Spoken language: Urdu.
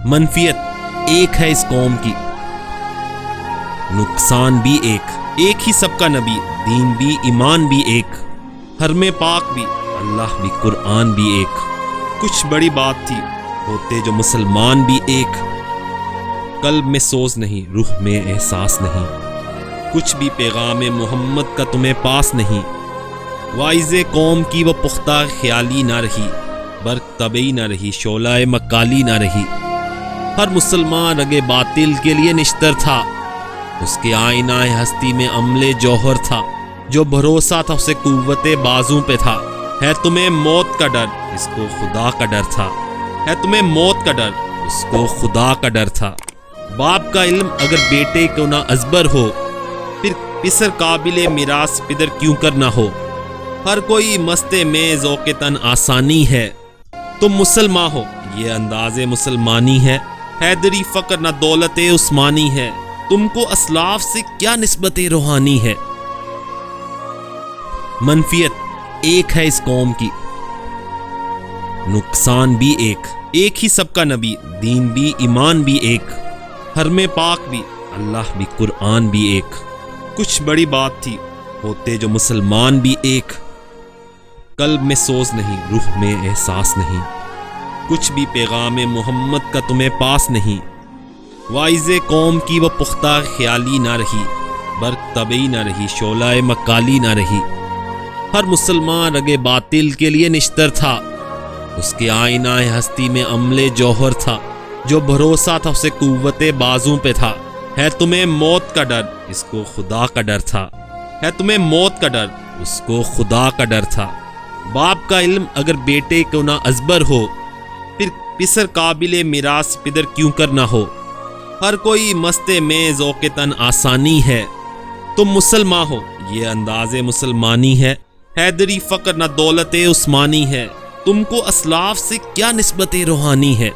منفیت ایک ہے اس قوم کی، نقصان بھی ایک ہی سب کا نبی، دین بھی ایمان بھی ایک، حرم پاک بھی اللہ بھی قرآن بھی ایک۔ کچھ بڑی بات تھی ہوتے جو مسلمان بھی ایک، قلب میں سوز نہیں روح میں احساس نہیں، کچھ بھی پیغام محمد کا تمہیں پاس نہیں۔ وائز قوم کی وہ پختہ خیالی نہ رہی، برق طبعی نہ رہی، شعلہ مکالی نہ رہی۔ ہر مسلمان رگ باطل کے لیے نشتر تھا، اس کے آئینہ ہستی میں عمل جوہر تھا، جو بھروسہ تھا اسے قوت بازوں پہ تھا۔ ہے تمہیں موت کا ڈر، اس کو خدا کا ڈر تھا، ہے تمہیں موت کا ڈر، اس کو خدا کا ڈر تھا۔ باپ کا علم اگر بیٹے کو نہ ازبر ہو، پھر پسر قابل میراث پدر کیوں کر نہ ہو۔ ہر کوئی مست میں ذوق تن آسانی ہے، تم مسلمان ہو یہ انداز مسلمانی ہے۔ حیدری فقر نہ دولت عثمانی ہے، تم کو اسلاف سے کیا نسبت روحانی ہے۔ منفیت ایک ہے اس قوم کی، نقصان بھی ایک ہی سب کا نبی، دین بھی ایمان بھی ایک، حرم پاک بھی اللہ بھی قرآن بھی ایک۔ کچھ بڑی بات تھی ہوتے جو مسلمان بھی ایک، قلب میں سوز نہیں روح میں احساس نہیں، کچھ بھی پیغام محمد کا تمہیں پاس نہیں۔ وائز قوم کی وہ پختہ خیالی نہ رہی، برق طبعی نہ رہی، شعلہ مکالی نہ رہی۔ ہر مسلمان رگ باطل کے لیے نشتر تھا، اس کے آئینہ ہستی میں عمل جوہر تھا، جو بھروسہ تھا اسے قوت بازوں پہ تھا۔ ہے تمہیں موت کا ڈر، اس کو خدا کا ڈر تھا، ہے تمہیں موت کا ڈر، اس کو خدا کا ڈر تھا۔ باپ کا علم اگر بیٹے کو نہ ازبر ہو، پھر پسر قابل میراث پدر کیوں کر نہ ہو۔ ہر کوئی مست میں ذوق تن آسانی ہے، تم مسلمان ہو یہ انداز مسلمانی ہے۔ حیدری فقر نہ دولت عثمانی ہے، تم کو اسلاف سے کیا نسبت روحانی ہے۔